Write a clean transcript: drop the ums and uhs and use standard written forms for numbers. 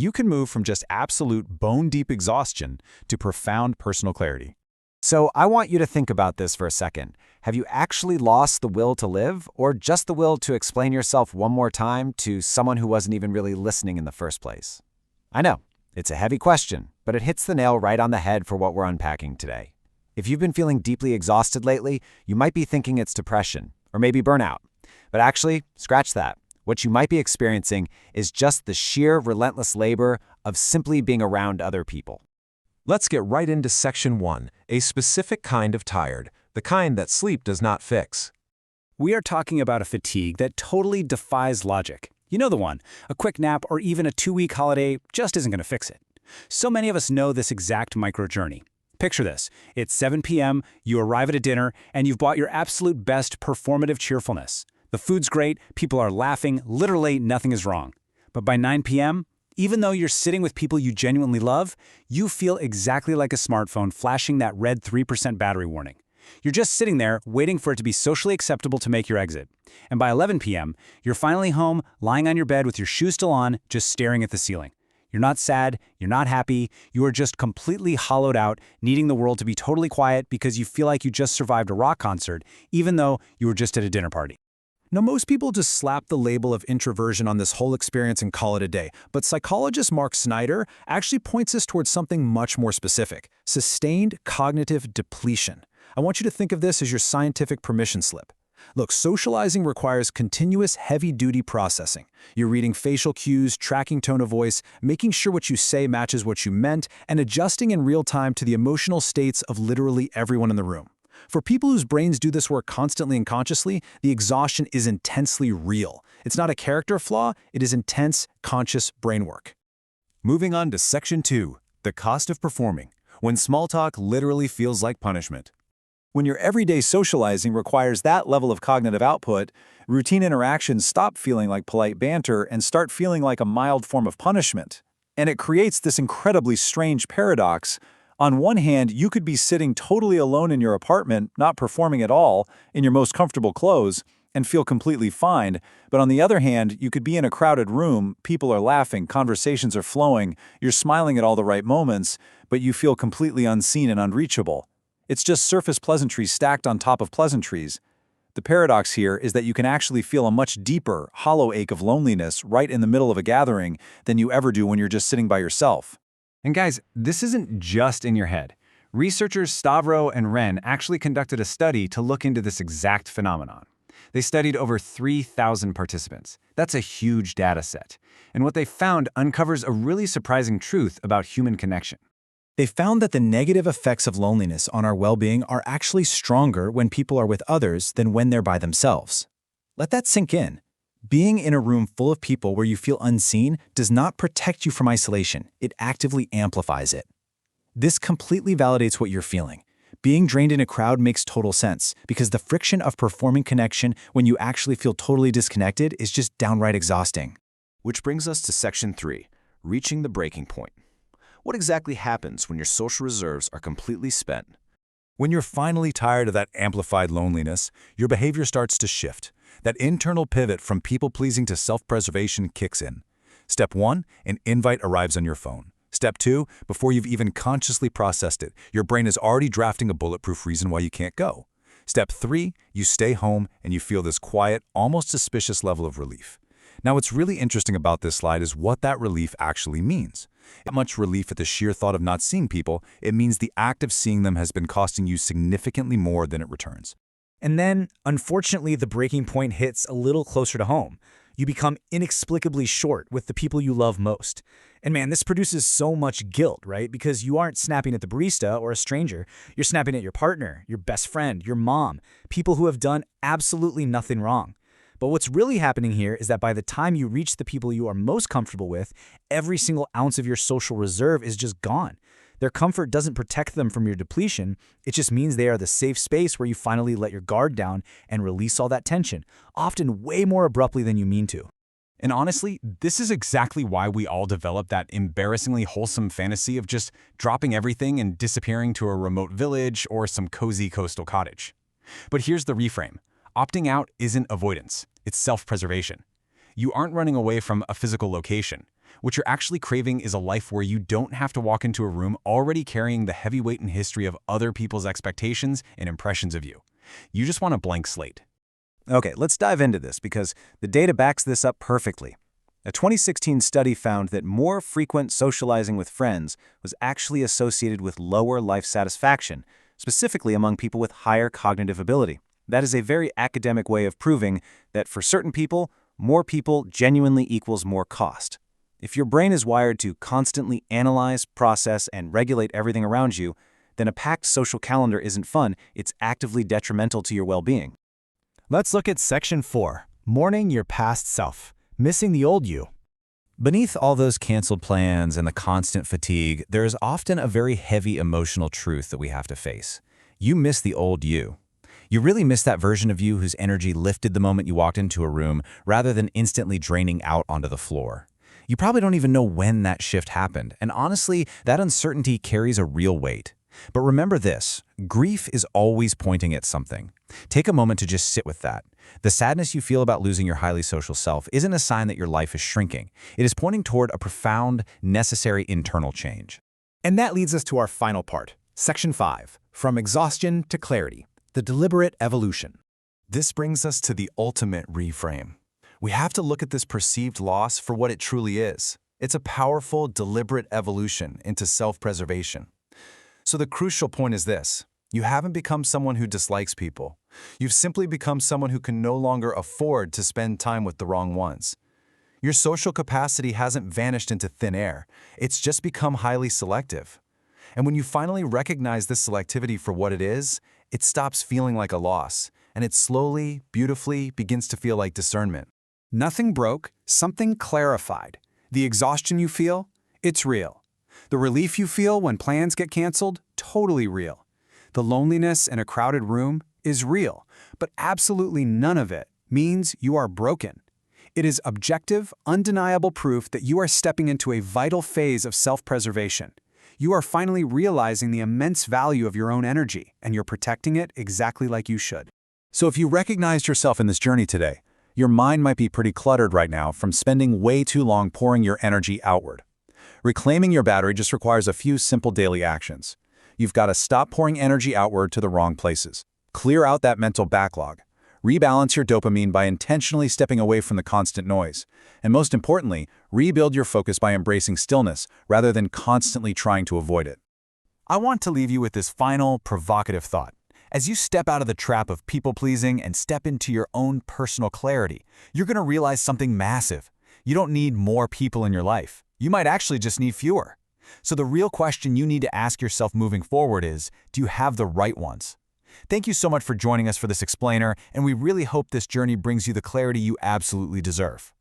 you can move from just absolute bone-deep exhaustion to profound personal clarity. So I want you to think about this for a second. Have you actually lost the will to live, or just the will to explain yourself one more time to someone who wasn't even really listening in the first place? I know, it's a heavy question, but it hits the nail right on the head for what we're unpacking today. If you've been feeling deeply exhausted lately, you might be thinking it's depression, or maybe burnout. But actually, scratch that. What you might be experiencing is just the sheer relentless labor of simply being around other people. Let's get right into Section 1, a specific kind of tired, the kind that sleep does not fix. We are talking about a fatigue that totally defies logic. You know the one. A quick nap or even a 2-week holiday just isn't going to fix it. So many of us know this exact micro-journey. Picture this. It's 7 p.m., you arrive at a dinner, and you've bought your absolute best performative cheerfulness. The food's great, people are laughing, literally nothing is wrong. But by 9 p.m., even though you're sitting with people you genuinely love, you feel exactly like a smartphone flashing that red 3% battery warning. You're just sitting there waiting for it to be socially acceptable to make your exit. And by 11 p.m., you're finally home, lying on your bed with your shoes still on, just staring at the ceiling. You're not sad, you're not happy, you are just completely hollowed out, needing the world to be totally quiet because you feel like you just survived a rock concert, even though you were just at a dinner party. Now, most people just slap the label of introversion on this whole experience and call it a day, but psychologist Mark Snyder actually points us towards something much more specific: sustained cognitive depletion. I want you to think of this as your scientific permission slip. Look, socializing requires continuous heavy-duty processing. You're reading facial cues, tracking tone of voice, making sure what you say matches what you meant, and adjusting in real time to the emotional states of literally everyone in the room. For people whose brains do this work constantly and consciously, the exhaustion is intensely real. It's not a character flaw, it is intense, conscious brain work. Moving on to Section 2, the cost of performing, when small talk literally feels like punishment. When your everyday socializing requires that level of cognitive output, routine interactions stop feeling like polite banter and start feeling like a mild form of punishment. And it creates this incredibly strange paradox. On one hand, you could be sitting totally alone in your apartment, not performing at all, in your most comfortable clothes, and feel completely fine. But on the other hand, you could be in a crowded room, people are laughing, conversations are flowing, you're smiling at all the right moments, but you feel completely unseen and unreachable. It's just surface pleasantries stacked on top of pleasantries. The paradox here is that you can actually feel a much deeper, hollow ache of loneliness right in the middle of a gathering than you ever do when you're just sitting by yourself. And guys, this isn't just in your head. Researchers Stavro and Wren actually conducted a study to look into this exact phenomenon. They studied over 3,000 participants. That's a huge data set. And what they found uncovers a really surprising truth about human connection. They found that the negative effects of loneliness on our well-being are actually stronger when people are with others than when they're by themselves. Let that sink in. Being in a room full of people where you feel unseen does not protect you from isolation. It actively amplifies it. This completely validates what you're feeling. Being drained in a crowd makes total sense because the friction of performing connection when you actually feel totally disconnected is just downright exhausting. Which brings us to Section 3, reaching the breaking point. What exactly happens when your social reserves are completely spent? When you're finally tired of that amplified loneliness, your behavior starts to shift. That internal pivot from people-pleasing to self-preservation kicks in. Step 1, an invite arrives on your phone. Step 2, before you've even consciously processed it, your brain is already drafting a bulletproof reason why you can't go. Step 3, you stay home and you feel this quiet, almost suspicious level of relief. Now, what's really interesting about this slide is what that relief actually means. Not much relief at the sheer thought of not seeing people, it means the act of seeing them has been costing you significantly more than it returns. And then, unfortunately, the breaking point hits a little closer to home. You become inexplicably short with the people you love most. And man, this produces so much guilt, right? Because you aren't snapping at the barista or a stranger. You're snapping at your partner, your best friend, your mom, people who have done absolutely nothing wrong. But what's really happening here is that by the time you reach the people you are most comfortable with, every single ounce of your social reserve is just gone. Their comfort doesn't protect them from your depletion. It just means they are the safe space where you finally let your guard down and release all that tension, often way more abruptly than you mean to. And honestly, this is exactly why we all develop that embarrassingly wholesome fantasy of just dropping everything and disappearing to a remote village or some cozy coastal cottage. But here's the reframe. Opting out isn't avoidance, it's self-preservation. You aren't running away from a physical location. What you're actually craving is a life where you don't have to walk into a room already carrying the heavy weight and history of other people's expectations and impressions of you. You just want a blank slate. Okay, let's dive into this because the data backs this up perfectly. A 2016 study found that more frequent socializing with friends was actually associated with lower life satisfaction, specifically among people with higher cognitive ability. That is a very academic way of proving that for certain people, more people genuinely equals more cost. If your brain is wired to constantly analyze, process, and regulate everything around you, then a packed social calendar isn't fun, it's actively detrimental to your well-being. Let's look at Section 4, Mourning Your Past Self, Missing the Old You. Beneath all those canceled plans and the constant fatigue, there is often a very heavy emotional truth that we have to face. You miss the old you. You really miss that version of you whose energy lifted the moment you walked into a room rather than instantly draining out onto the floor. You probably don't even know when that shift happened, and honestly, that uncertainty carries a real weight. But remember this, grief is always pointing at something. Take a moment to just sit with that. The sadness you feel about losing your highly social self isn't a sign that your life is shrinking. It is pointing toward a profound, necessary internal change. And that leads us to our final part, Section 5, From Exhaustion to Clarity, the Deliberate Evolution. This brings us to the ultimate reframe. We have to look at this perceived loss for what it truly is. It's a powerful, deliberate evolution into self-preservation. So the crucial point is this. You haven't become someone who dislikes people. You've simply become someone who can no longer afford to spend time with the wrong ones. Your social capacity hasn't vanished into thin air. It's just become highly selective. And when you finally recognize this selectivity for what it is, it stops feeling like a loss, and it slowly, beautifully begins to feel like discernment. Nothing broke, something clarified. The exhaustion you feel, it's real. The relief you feel when plans get canceled, totally real. The loneliness in a crowded room is real, but absolutely none of it means you are broken. It is objective, undeniable proof that you are stepping into a vital phase of self-preservation. You are finally realizing the immense value of your own energy, and you're protecting it exactly like you should. So if you recognized yourself in this journey today, your mind might be pretty cluttered right now from spending way too long pouring your energy outward. Reclaiming your battery just requires a few simple daily actions. You've got to stop pouring energy outward to the wrong places. Clear out that mental backlog. Rebalance your dopamine by intentionally stepping away from the constant noise. And most importantly, rebuild your focus by embracing stillness rather than constantly trying to avoid it. I want to leave you with this final, provocative thought. As you step out of the trap of people-pleasing and step into your own personal clarity, you're going to realize something massive. You don't need more people in your life. You might actually just need fewer. So the real question you need to ask yourself moving forward is, do you have the right ones? Thank you so much for joining us for this explainer, and we really hope this journey brings you the clarity you absolutely deserve.